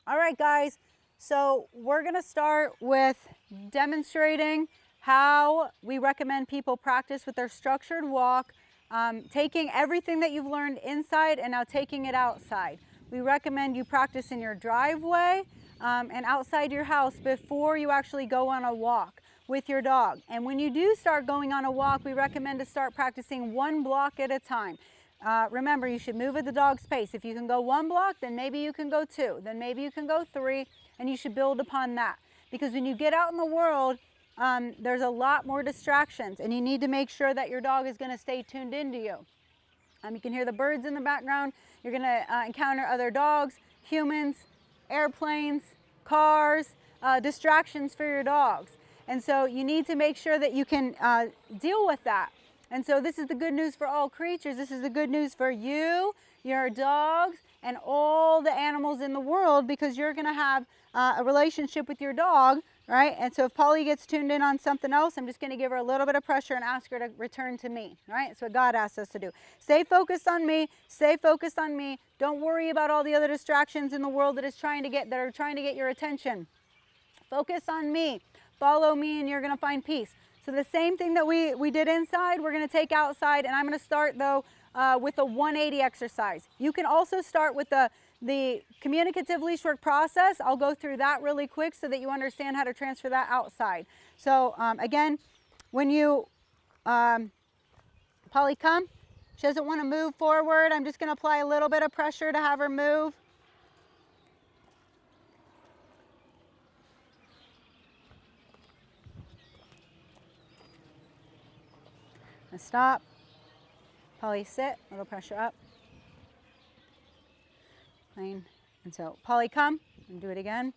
All right, guys, so we're going to start with demonstrating how we recommend people practice with their structured walk, taking everything that you've learned inside and now taking it outside. We recommend you practice in your driveway and outside your house before you actually go on a walk with your dog. And when you do start going on a walk, we recommend to start practicing one block at a time. Remember, you should move at the dog's pace. If you can go one block, then maybe you can go two, then maybe you can go three, and you should build upon that. Because when you get out in the world, there's a lot more distractions, and you need to make sure that your dog is going to stay tuned into you. You can hear the birds in the background. You're going to encounter other dogs, humans, airplanes, cars, distractions for your dogs. And so you need to make sure that you can deal with that. And so this is the good news for all creatures. This is the good news for you, your dogs, and all the animals in the world, because you're going to have a relationship with your dog, right? And so if Polly gets tuned in on something else, I'm just going to give her a little bit of pressure and ask her to return to me, right? That's what God asks us to do. Stay focused on me. Stay focused on me. Don't worry about all the other distractions in the world that are trying to get your attention. Focus on me. Follow me, and you're going to find peace. So the same thing that we did inside, we're going to take outside, and I'm going to start, though, with a 180 exercise. You can also start with the communicative leash work process. I'll go through that really quick so that you understand how to transfer that outside. So again, when you, Polly, come. She doesn't want to move forward. I'm just going to apply a little bit of pressure to have her move. Stop. Polly, sit. A little pressure up. Plain. And so, Polly, come. And do it again.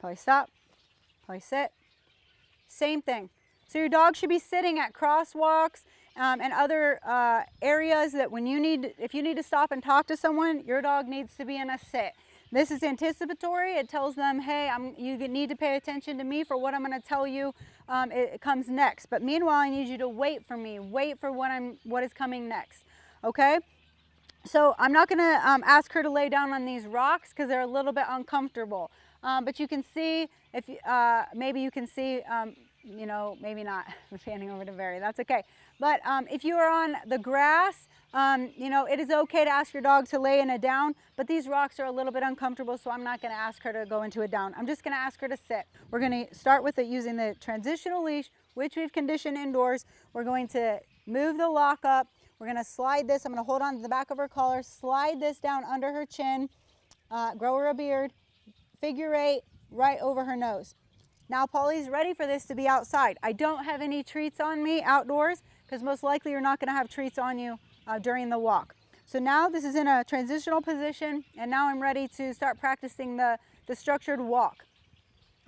Polly, stop. Polly, sit. Same thing. So your dog should be sitting at crosswalks and other areas that if you need to stop and talk to someone, your dog needs to be in a sit. This is anticipatory. It tells them, hey, you need to pay attention to me for what I'm going to tell you. It comes next. But meanwhile, I need you to wait for me. Wait for what is coming next. Okay? So I'm not going to ask her to lay down on these rocks because they're a little bit uncomfortable. But you can see, maybe you can see, maybe not. I'm panning over to Barry. That's okay. But if you are on the grass, it is okay to ask your dog to lay in a down, but these rocks are a little bit uncomfortable, so I'm not going to ask her to go into a down. I'm just going to ask her to sit. We're going to start with using the transitional leash, which we've conditioned indoors. We're going to move the lock up. We're going to slide this. I'm going to hold on to the back of her collar, slide this down under her chin, grow her a beard, figure 8 right over her nose. Now Polly's ready for this to be outside. I don't have any treats on me outdoors because most likely you're not going to have treats on you during the walk. So now this is in a transitional position, and now I'm ready to start practicing the structured walk.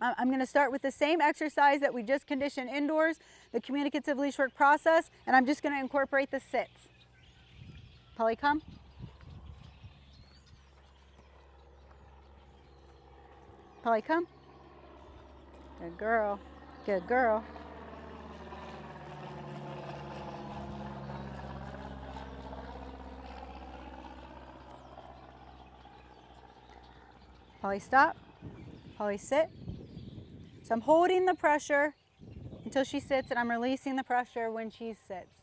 I'm going to start with the same exercise that we just conditioned indoors, the communicative leash work process, and I'm just going to incorporate the sits. Polly, come. Polly, come. Good girl. Good girl. Polly, stop. Polly, sit. So I'm holding the pressure until she sits, and I'm releasing the pressure when she sits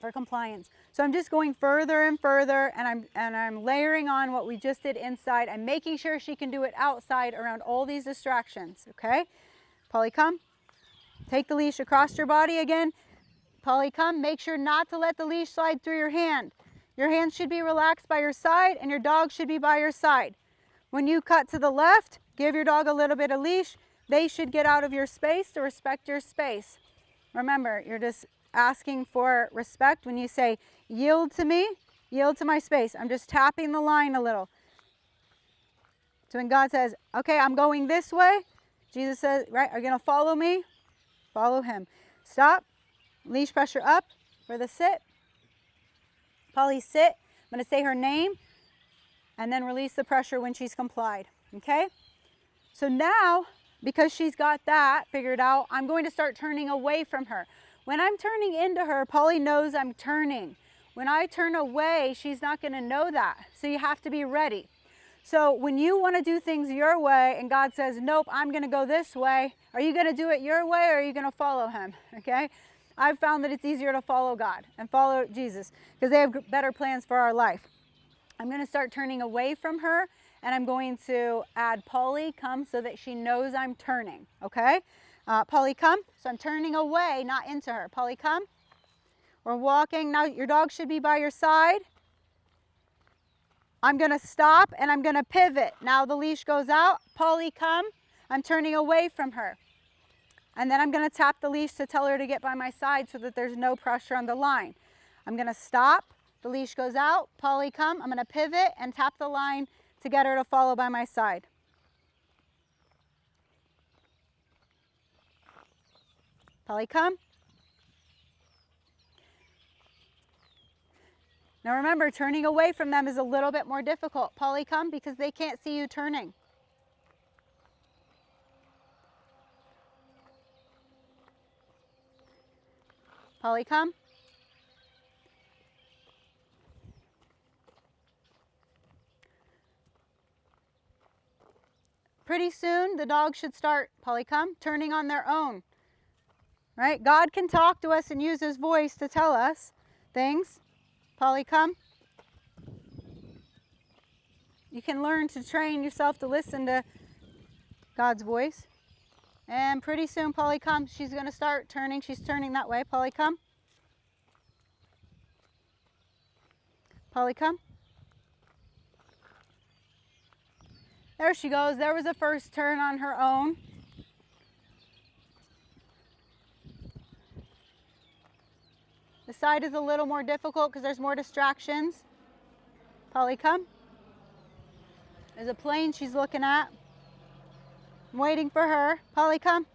for compliance. So I'm just going further and further, and I'm layering on what we just did inside. I'm making sure she can do it outside around all these distractions, okay? Polly, come. Take the leash across your body again. Polly, come. Make sure not to let the leash slide through your hand. Your hand should be relaxed by your side, and your dog should be by your side. When you cut to the left, give your dog a little bit of leash. They should get out of your space to respect your space. Remember, you're just asking for respect when you say, yield to me, yield to my space. I'm just tapping the line a little. So when God says, okay, I'm going this way, Jesus says, right, are you going to follow me? Follow him. Stop. Leash pressure up for the sit. Polly, sit. I'm going to say her name and then release the pressure when she's complied. Okay? So now, because she's got that figured out, I'm going to start turning away from her. When I'm turning into her, Polly knows I'm turning. When I turn away, she's not going to know that. So you have to be ready. So when you want to do things your way and God says, nope, I'm going to go this way, are you going to do it your way or are you going to follow him? Okay? I've found that it's easier to follow God and follow Jesus because they have better plans for our life. I'm going to start turning away from her and I'm going to add Polly, come, so that she knows I'm turning. Okay? Polly, come. So I'm turning away, not into her. Polly, come. We're walking. Now your dog should be by your side. I'm going to stop and I'm going to pivot. Now the leash goes out. Polly, come. I'm turning away from her. And then I'm going to tap the leash to tell her to get by my side so that there's no pressure on the line. I'm going to stop. The leash goes out. Polly, come. I'm going to pivot and tap the line to get her to follow by my side. Polly, come. Now remember, turning away from them is a little bit more difficult. Polly, come, because they can't see you turning. Polly, come. Pretty soon, the dog should start, Polly, come, turning on their own. Right? God can talk to us and use his voice to tell us things. Polly, come. You can learn to train yourself to listen to God's voice. And pretty soon, Polly, come. She's going to start turning. She's turning that way. Polly, come. Polly, come. There she goes. There was a first turn on her own. The side is a little more difficult because there's more distractions. Polly, come. There's a plane she's looking at. I'm waiting for her. Polly, come.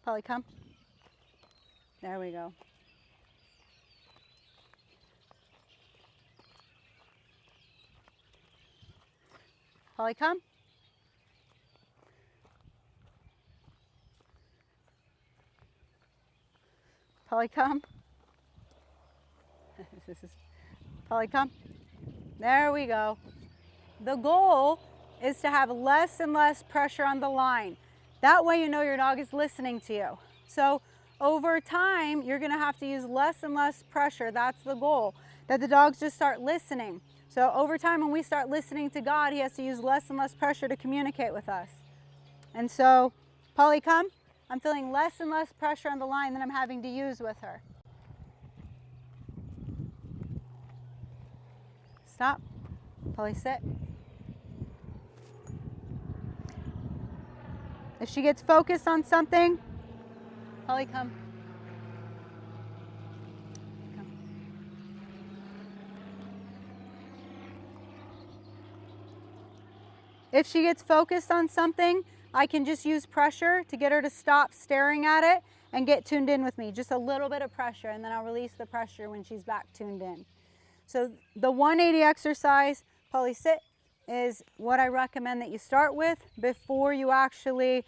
Polly, come. There we go. Polly, come. Polly, come. Polly, come. There we go. The goal is to have less and less pressure on the line. That way you know your dog is listening to you. So over time, you're going to have to use less and less pressure. That's the goal, that the dogs just start listening. So over time, when we start listening to God, he has to use less and less pressure to communicate with us. And so, Polly, come. I'm feeling less and less pressure on the line that I'm having to use with her. Stop. Polly, sit. If she gets focused on something, Polly, come. Come. If she gets focused on something, I can just use pressure to get her to stop staring at it and get tuned in with me. Just a little bit of pressure, and then I'll release the pressure when she's back tuned in. So the 180 exercise, Polly, sit, is what I recommend that you start with before you actually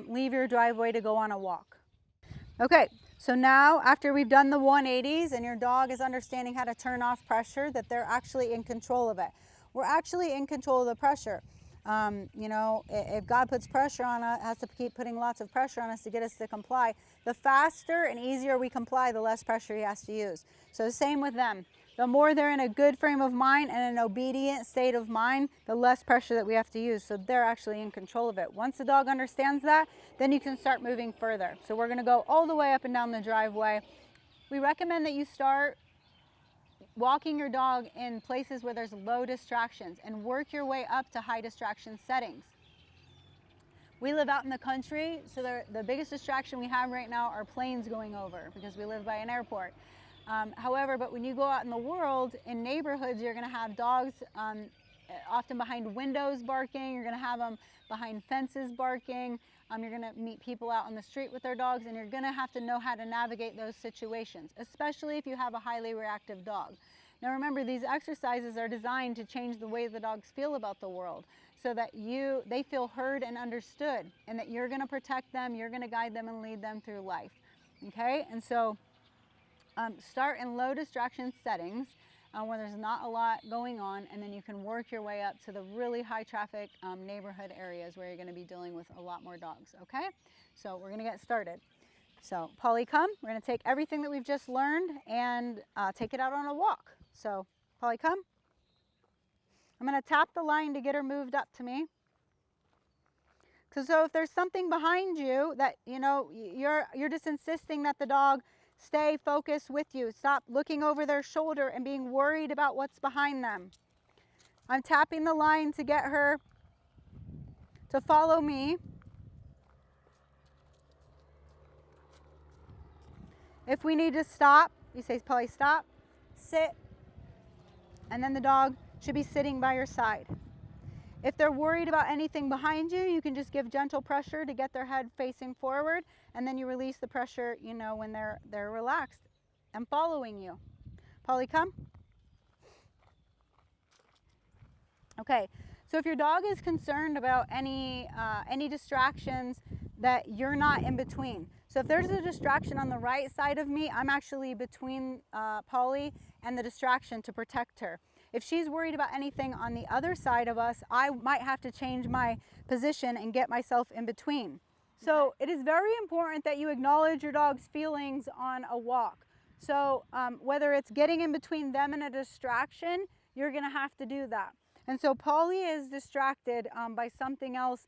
leave your driveway to go on a walk. Okay, so now after we've done the 180s and your dog is understanding how to turn off pressure, that they're actually in control of it. We're actually in control of the pressure. You know, if God puts pressure on us, has to keep putting lots of pressure on us to get us to comply. The faster and easier we comply, the less pressure he has to use. So same with them. The more they're in a good frame of mind and an obedient state of mind, the less pressure that we have to use. So they're actually in control of it. Once the dog understands that, then you can start moving further. So we're going to go all the way up and down the driveway. We recommend that you start walking your dog in places where there's low distractions and work your way up to high distraction settings. We live out in the country, so the biggest distraction we have right now are planes going over because we live by an airport. However, but when you go out in the world, in neighborhoods, you're going to have dogs often behind windows barking. You're going to have them behind fences barking. You're going to meet people out on the street with their dogs, and you're going to have to know how to navigate those situations, especially if you have a highly reactive dog. Now remember, these exercises are designed to change the way the dogs feel about the world, so that they feel heard and understood, and that you're going to protect them, you're going to guide them and lead them through life. Okay, and so start in low distraction settings where there's not a lot going on, and then you can work your way up to the really high traffic neighborhood areas where you're going to be dealing with a lot more dogs. Okay, so we're going to get started. So Polly, come. We're going to take everything that we've just learned and take it out on a walk. So Polly, come. I'm going to tap the line to get her moved up to me. So if there's something behind you that, you know, you're just insisting that the dog stay focused with you. Stop looking over their shoulder and being worried about what's behind them. I'm tapping the line to get her to follow me. If we need to stop, you say, Polly, stop, sit, and then the dog should be sitting by your side. If they're worried about anything behind you, you can just give gentle pressure to get their head facing forward, and then you release the pressure, you know, when they're relaxed and following you. Polly, come. Okay, so if your dog is concerned about any distractions, that you're not in between. So if there's a distraction on the right side of me, I'm actually between Polly and the distraction to protect her. If she's worried about anything on the other side of us, I might have to change my position and get myself in between. So it is very important that you acknowledge your dog's feelings on a walk. So whether it's getting in between them and a distraction, you're going to have to do that. And so Polly is distracted by something else,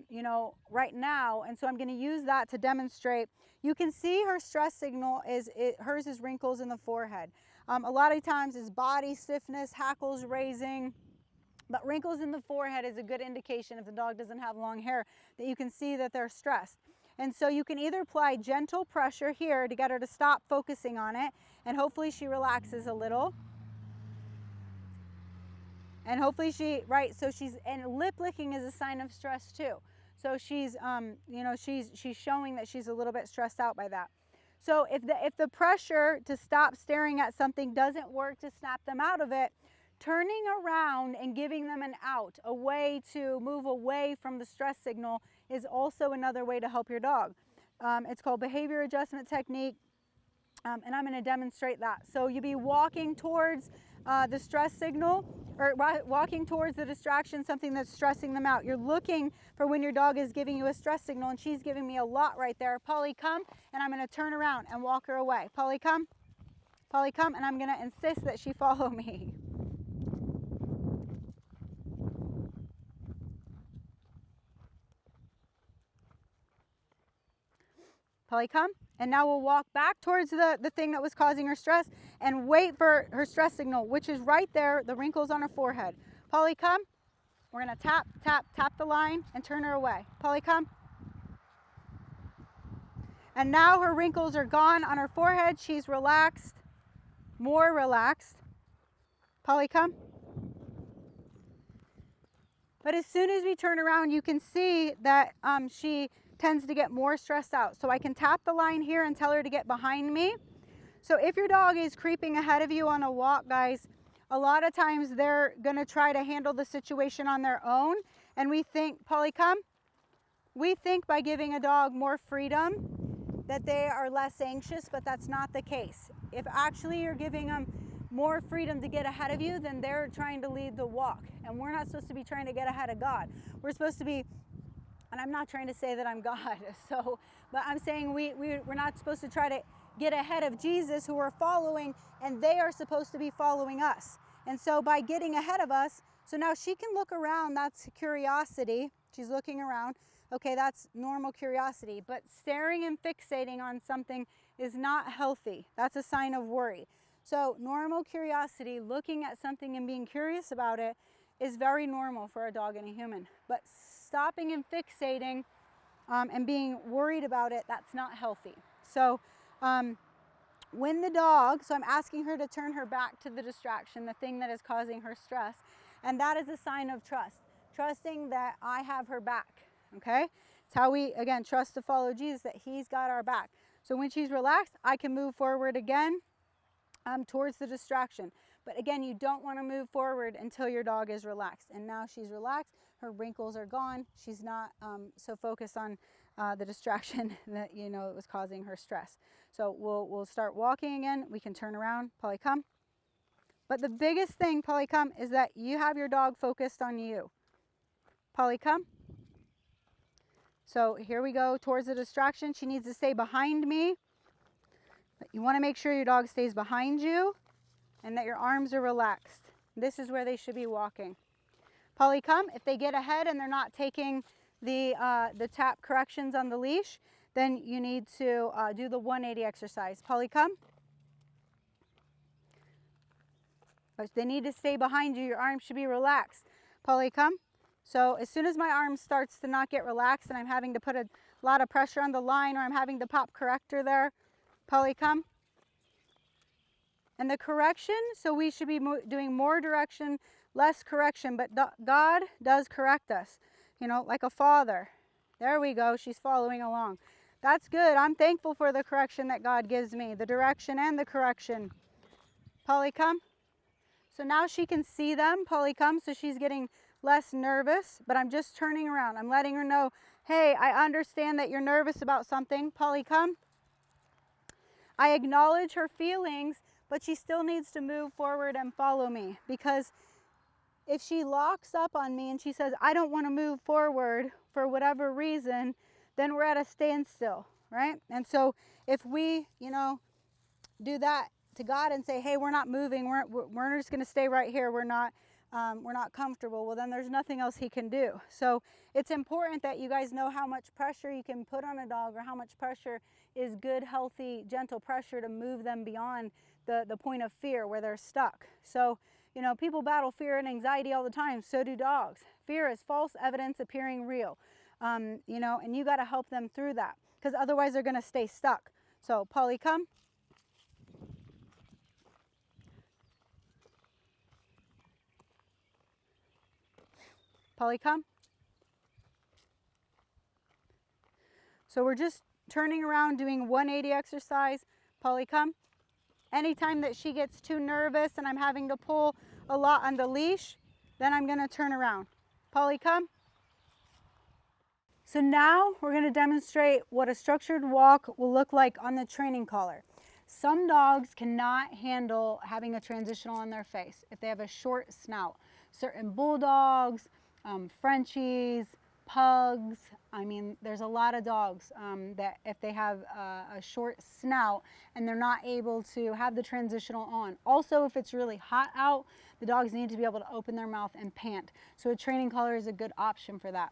you know, right now. And so I'm going to use that to demonstrate. You can see her stress signal hers is wrinkles in the forehead. A lot of times it's body stiffness, hackles raising, but wrinkles in the forehead is a good indication if the dog doesn't have long hair that you can see that they're stressed. And so you can either apply gentle pressure here to get her to stop focusing on it, and hopefully she relaxes a little. And hopefully and lip licking is a sign of stress too. So she's, you know, she's showing that she's a little bit stressed out by that. So if the pressure to stop staring at something doesn't work to snap them out of it, turning around and giving them an out, a way to move away from the stress signal, is also another way to help your dog. It's called behavior adjustment technique, and I'm going to demonstrate that. So you'll be walking towards the stress signal, or walking towards the distraction, something that's stressing them out. You're looking for when your dog is giving you a stress signal, and she's giving me a lot right there. Polly, come, and I'm going to turn around and walk her away. Polly, come. Polly, come, and I'm going to insist that she follow me. Polly, come. And now we'll walk back towards the thing that was causing her stress and wait for her stress signal, which is right there, the wrinkles on her forehead. Polly, come. We're going to tap, tap, tap the line and turn her away. Polly, come. And now her wrinkles are gone on her forehead. She's relaxed, more relaxed. Polly, come. But as soon as we turn around, you can see that she tends to get more stressed out. So I can tap the line here and tell her to get behind me. So if your dog is creeping ahead of you on a walk, guys, a lot of times they're going to try to handle the situation on their own. And we think, Polly, come. We think by giving a dog more freedom that they are less anxious, but that's not the case. If actually you're giving them more freedom to get ahead of you, then they're trying to lead the walk. And we're not supposed to be trying to get ahead of God. We're supposed to be, and I'm not trying to say that I'm God, but I'm saying we're not supposed to try to get ahead of Jesus, who we're following, and they are supposed to be following us. And so by getting ahead of us, so now she can look around, that's curiosity. She's looking around. Okay, that's normal curiosity, but staring and fixating on something is not healthy. That's a sign of worry. So normal curiosity, looking at something and being curious about it, is very normal for a dog and a human. But stopping and fixating and being worried about it, that's not healthy. So when the dog, so I'm asking her to turn her back to the distraction, the thing that is causing her stress, and that is a sign of trust. Trusting that I have her back, okay? It's how we, again, trust to follow Jesus, that he's got our back. So when she's relaxed, I can move forward again towards the distraction. But again, you don't want to move forward until your dog is relaxed. And now she's relaxed, her wrinkles are gone, she's not so focused on the distraction that it was causing her stress. So we'll start walking again. We can turn around. Polly, come. But the biggest thing, Polly, come, is that you have your dog focused on you. Polly, come. So here we go towards the distraction. She needs to stay behind me. But you want to make sure your dog stays behind you and that your arms are relaxed. This is where they should be walking. Polly, come. If they get ahead and they're not taking the tap corrections on the leash, then you need to do the 180 exercise. Polly, come. But they need to stay behind you. Your arms should be relaxed. Polly, come. So as soon as my arm starts to not get relaxed and I'm having to put a lot of pressure on the line, or I'm having to pop corrector there, Polly, come. And the correction, so we should be doing more direction, less correction, but God does correct us, like a father. There we go, she's following along. That's good. I'm thankful for the correction that God gives me, the direction and the correction. Polly, come. So now she can see them. Polly, come. So she's getting less nervous, but I'm just turning around. I'm letting her know, hey, I understand that you're nervous about something. Polly, come. I acknowledge her feelings, but she still needs to move forward and follow me, because if she locks up on me and she says, I don't want to move forward for whatever reason, then we're at a standstill, right? And so if we, do that to God and say, hey, we're not moving, we're just going to stay right here, we're not comfortable, well, then there's nothing else he can do. So it's important that you guys know how much pressure you can put on a dog, or how much pressure is good, healthy, gentle pressure to move them beyond the point of fear where they're stuck. So, people battle fear and anxiety all the time. So do dogs. Fear is false evidence appearing real, and you got to help them through that, because otherwise they're going to stay stuck. So Polly, come. Polly, come. So we're just turning around, doing 180 exercise. Polly, come. Anytime that she gets too nervous and I'm having to pull a lot on the leash, then I'm going to turn around. Polly, come. So now we're going to demonstrate what a structured walk will look like on the training collar. Some dogs cannot handle having a transitional on their face if they have a short snout. Certain bulldogs, Frenchies, pugs, there's a lot of dogs that if they have a short snout and they're not able to have the transitional on. Also, if it's really hot out, the dogs need to be able to open their mouth and pant. So a training collar is a good option for that.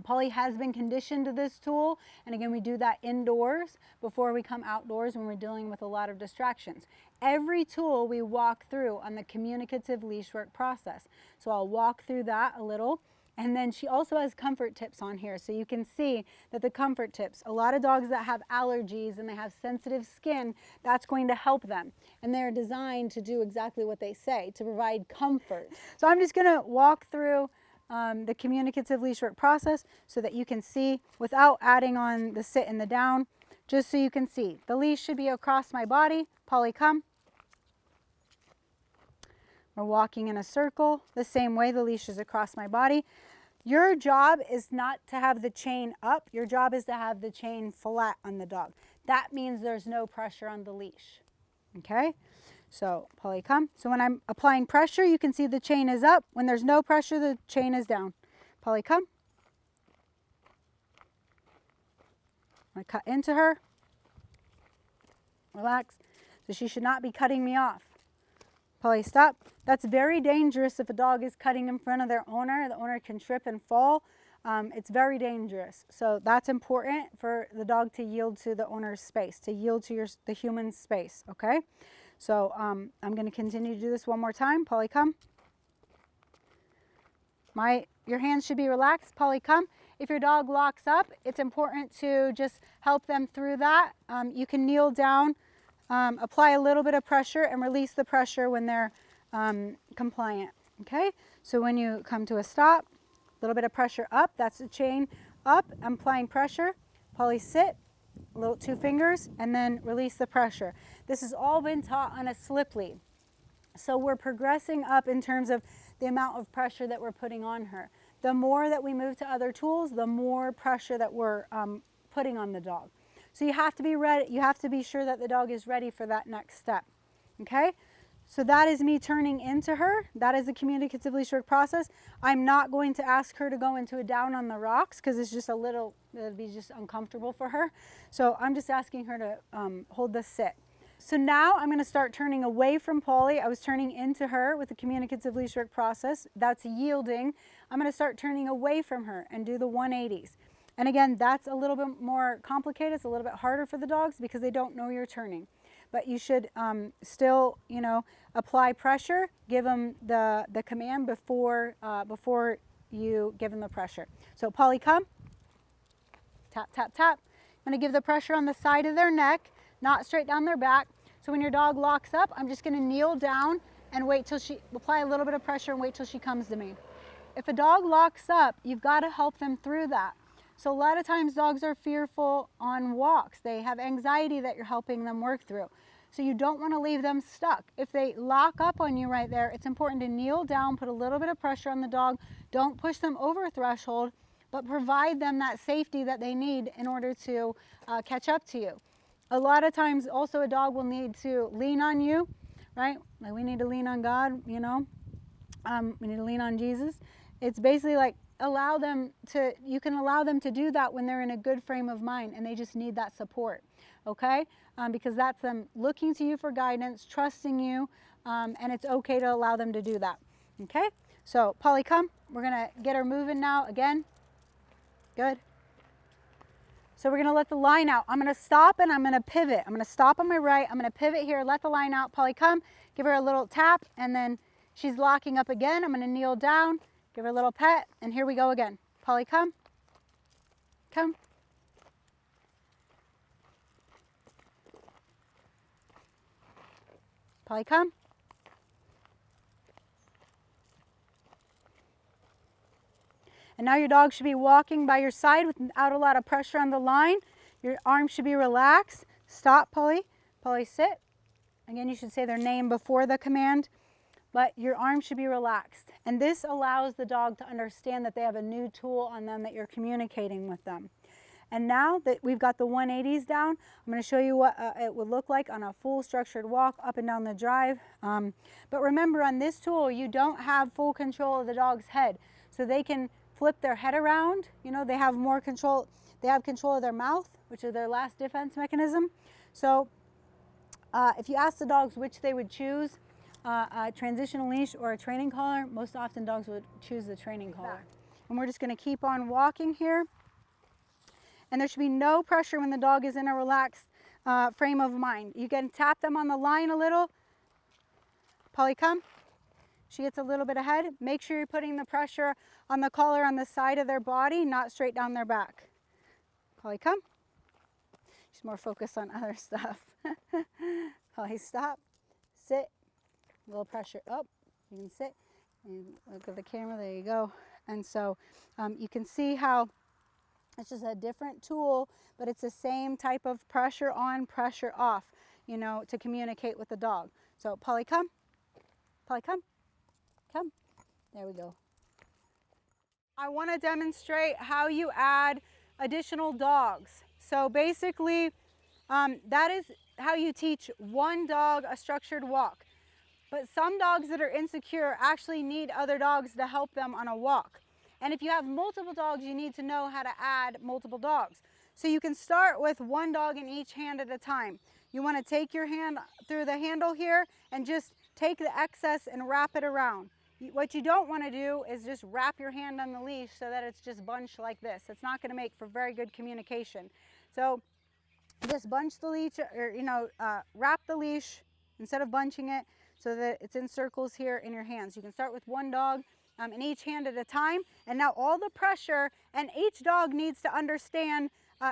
Polly has been conditioned to this tool, and again, we do that indoors before we come outdoors when we're dealing with a lot of distractions. Every tool we walk through on the communicative leash work process. So I'll walk through that a little, and then she also has comfort tips on here, so you can see that the comfort tips, a lot of dogs that have allergies and they have sensitive skin, that's going to help them, and they're designed to do exactly what they say, to provide comfort. So I'm just going to walk through the communicative leash work process so that you can see without adding on the sit and the down, just so you can see. The leash should be across my body. Polly, come. We're walking in a circle the same way. The leash is across my body. Your job is not to have the chain up. Your job is to have the chain flat on the dog. That means there's no pressure on the leash. Okay? So, Polly, come. So when I'm applying pressure, you can see the chain is up. When there's no pressure, the chain is down. Polly, come. I'm going to cut into her. Relax. So she should not be cutting me off. Polly, stop. That's very dangerous if a dog is cutting in front of their owner. The owner can trip and fall. It's very dangerous. So that's important for the dog to yield to the owner's space, to yield to the human space, okay? So I'm going to continue to do this one more time. Polly, come. Your hands should be relaxed. Polly, come. If your dog locks up, it's important to just help them through that. You can kneel down, apply a little bit of pressure, and release the pressure when they're compliant. Okay? So when you come to a stop, a little bit of pressure up. That's the chain up. I'm applying pressure. Polly, sit. Little 2 fingers, and then release the pressure. This has all been taught on a slip lead. So we're progressing up in terms of the amount of pressure that we're putting on her. The more that we move to other tools, the more pressure that we're putting on the dog. So you have to be ready. You have to be sure that the dog is ready for that next step. Okay? So that is me turning into her. That is the communicative leash work process. I'm not going to ask her to go into a down on the rocks because it's just a little, it'll be just uncomfortable for her. So I'm just asking her to hold the sit. So now I'm going to start turning away from Polly. I was turning into her with the communicative leash work process. That's yielding. I'm going to start turning away from her and do the 180s. And again, that's a little bit more complicated. It's a little bit harder for the dogs because they don't know you're turning. But you should still, you know, apply pressure, give them the command before you give them the pressure. So Polly, come. Tap, tap, tap. I'm going to give the pressure on the side of their neck, not straight down their back. So when your dog locks up, I'm just going to kneel down and wait till she, apply a little bit of pressure and wait till she comes to me. If a dog locks up, you've got to help them through that. So a lot of times dogs are fearful on walks. They have anxiety that you're helping them work through. So you don't want to leave them stuck. If they lock up on you right there, it's important to kneel down, put a little bit of pressure on the dog. Don't push them over a threshold, but provide them that safety that they need in order to catch up to you. A lot of times also a dog will need to lean on you, right? Like we need to lean on God, you know. We need to lean on Jesus. It's basically like allow them to, you can allow them to do that when they're in a good frame of mind and they just need that support, okay? Because that's them looking to you for guidance, trusting you, and it's okay to allow them to do that, okay? So Polly, come. We're gonna get her moving now again. Good. So we're gonna let the line out. I'm gonna stop and I'm gonna pivot. I'm gonna stop on my right, I'm gonna pivot here, let the line out. Polly, come. Give her a little tap and then she's locking up again. I'm gonna kneel down. Give her a little pet, and here we go again. Polly, come. Come. Polly, come. And now your dog should be walking by your side without a lot of pressure on the line. Your arms should be relaxed. Stop, Polly. Polly, sit. Again, you should say their name before the command. But your arms should be relaxed. And this allows the dog to understand that they have a new tool on them, that you're communicating with them. And now that we've got the 180s down, I'm going to show you what it would look like on a full structured walk up and down the drive. But remember, on this tool, you don't have full control of the dog's head. So they can flip their head around. You know, they have more control. They have control of their mouth, which is their last defense mechanism. So if you ask the dogs which they would choose, a transitional leash or a training collar, most often dogs would choose the training collar. And we're just going to keep on walking here. And there should be no pressure when the dog is in a relaxed frame of mind. You can tap them on the line a little. Polly, come. She gets a little bit ahead. Make sure you're putting the pressure on the collar on the side of their body, not straight down their back. Polly, come. She's more focused on other stuff. Polly, stop. Sit. A little pressure up. You can sit and look at the camera. There you go. And so you can see how it's just a different tool, but it's the same type of pressure on, pressure off, you know, to communicate with the dog. So Polly, come. Polly, come. Come. There we go. I want to demonstrate how you add additional dogs. So basically, that is how you teach one dog a structured walk. But some dogs that are insecure actually need other dogs to help them on a walk. And if you have multiple dogs, you need to know how to add multiple dogs. So you can start with one dog in each hand at a time. You want to take your hand through the handle here and just take the excess and wrap it around. What you don't want to do is just wrap your hand on the leash so that it's just bunched like this. It's not going to make for very good communication. So just bunch the leash, or wrap the leash instead of bunching it, so that it's in circles here in your hands. You can start with one dog in each hand at a time. And now all the pressure, and each dog needs to understand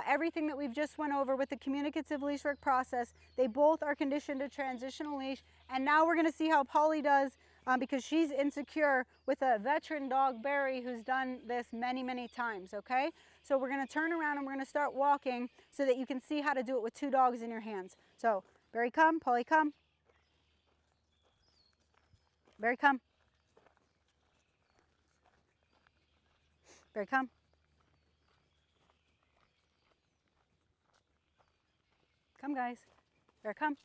everything that we've just went over with the communicative leash work process. They both are conditioned to transitional leash. And now we're going to see how Polly does because she's insecure with a veteran dog, Barry, who's done this many, many times, okay? So we're going to turn around and we're going to start walking so that you can see how to do it with two dogs in your hands. So Barry, come. Polly, come. Barry, come. Barry, come. Come, guys. Barry, come.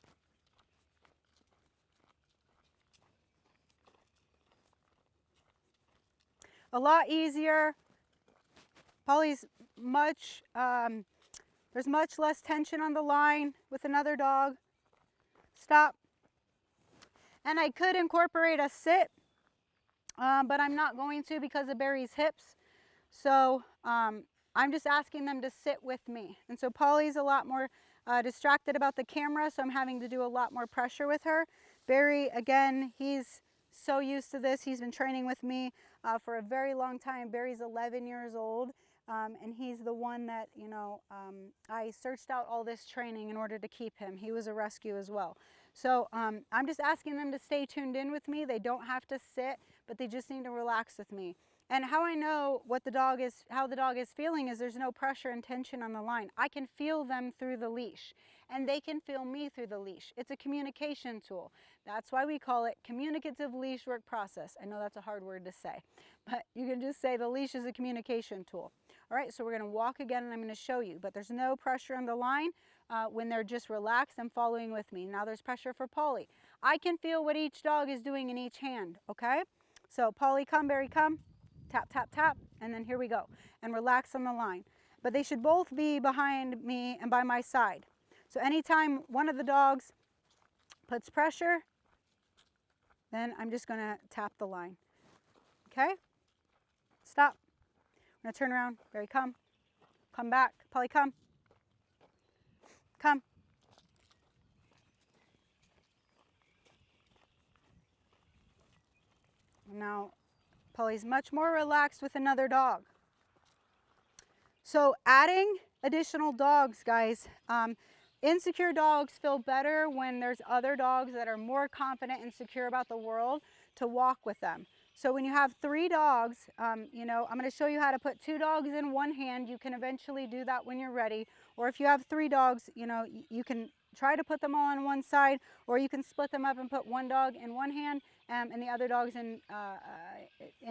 A lot easier. Polly's much, there's much less tension on the line with another dog. Stop. And I could incorporate a sit, but I'm not going to because of Barry's hips. So I'm just asking them to sit with me. And so Polly's a lot more distracted about the camera, so I'm having to do a lot more pressure with her. Barry, again, he's so used to this. He's been training with me for a very long time. Barry's 11 years old, and he's the one that, you know, I searched out all this training in order to keep him. He was a rescue as well. So I'm just asking them to stay tuned in with me. They don't have to sit, but they just need to relax with me. And how I know what the dog is, how the dog is feeling is there's no pressure and tension on the line. I can feel them through the leash, and they can feel me through the leash. It's a communication tool. That's why we call it communicative leash work process. I know that's a hard word to say, but you can just say the leash is a communication tool. All right, so we're gonna walk again and I'm gonna show you, but there's no pressure on the line when they're just relaxed and following with me. Now there's pressure for Polly. I can feel what each dog is doing in each hand, okay? So Polly, come, Barry, come. Tap, tap, tap, and then here we go. And relax on the line. But they should both be behind me and by my side. So anytime one of the dogs puts pressure, then I'm just gonna tap the line. Okay? Stop. I'm gonna turn around. Barry, come. Come back. Polly, come. Come. Now, Polly's much more relaxed with another dog. So adding additional dogs, guys, insecure dogs feel better when there's other dogs that are more confident and secure about the world to walk with them. So when you have 3 dogs, you know, I'm going to show you how to put 2 dogs in one hand. You can eventually do that when you're ready. Or if you have 3 dogs, you know, you can try to put them all on one side, or you can split them up and put one dog in one hand and the other dog's in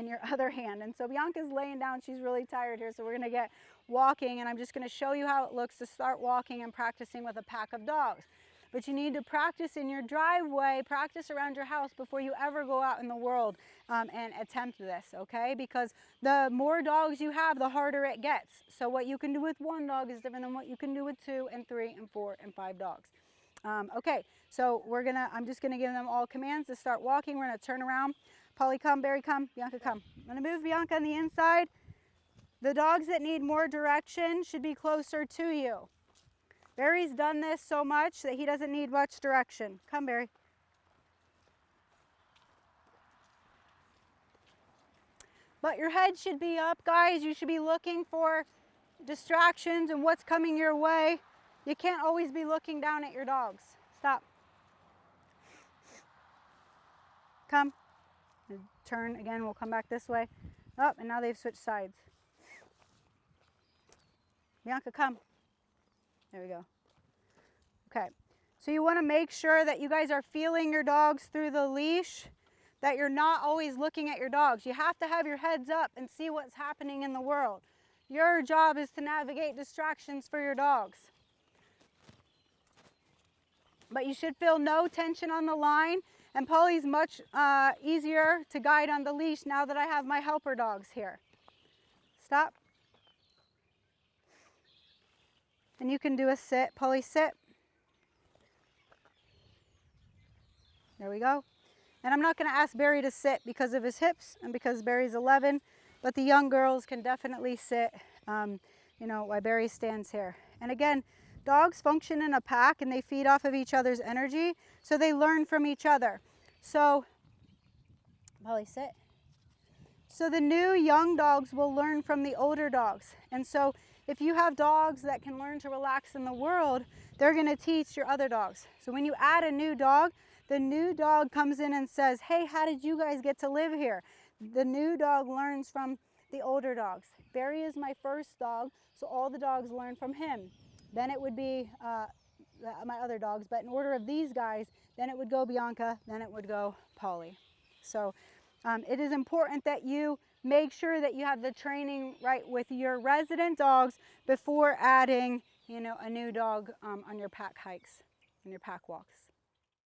your other hand. And so Bianca's laying down. She's really tired here, so we're going to get walking, and I'm just going to show you how it looks to start walking and practicing with a pack of dogs. But you need to practice in your driveway, practice around your house before you ever go out in the world and attempt this, okay? Because the more dogs you have, the harder it gets. So what you can do with 1 dog is different than what you can do with 2 and 3 and 4 and 5 dogs. Okay, so I'm just gonna give them all commands to start walking. We're gonna turn around. Polly, come. Barry, come. Bianca, come. I'm gonna move Bianca on the inside. The dogs that need more direction should be closer to you. Barry's done this so much that he doesn't need much direction. Come, Barry. But your head should be up, guys. You should be looking for distractions and what's coming your way. You can't always be looking down at your dogs. Stop. Come. Turn again. We'll come back this way. Oh, and now they've switched sides. Bianca, come. There we go. Okay. So you want to make sure that you guys are feeling your dogs through the leash, that you're not always looking at your dogs. You have to have your heads up and see what's happening in the world. Your job is to navigate distractions for your dogs. But you should feel no tension on the line, and Polly's much easier to guide on the leash now that I have my helper dogs here. Stop. And you can do a sit. Polly, sit. There we go. And I'm not going to ask Barry to sit because of his hips and because Barry's 11, but the young girls can definitely sit, you know, while Barry stands here. And again, dogs function in a pack and they feed off of each other's energy, so they learn from each other. So, Polly, sit. So the new young dogs will learn from the older dogs. And so if you have dogs that can learn to relax in the world, they're going to teach your other dogs. So when you add a new dog, the new dog comes in and says, hey, how did you guys get to live here? The new dog learns from the older dogs. Barry is my first dog, so all the dogs learn from him. Then it would be my other dogs, but in order of these guys, then it would go Bianca, then it would go Polly. So it is important that you make sure that you have the training right with your resident dogs before adding, you know, a new dog on your pack hikes and your pack walks.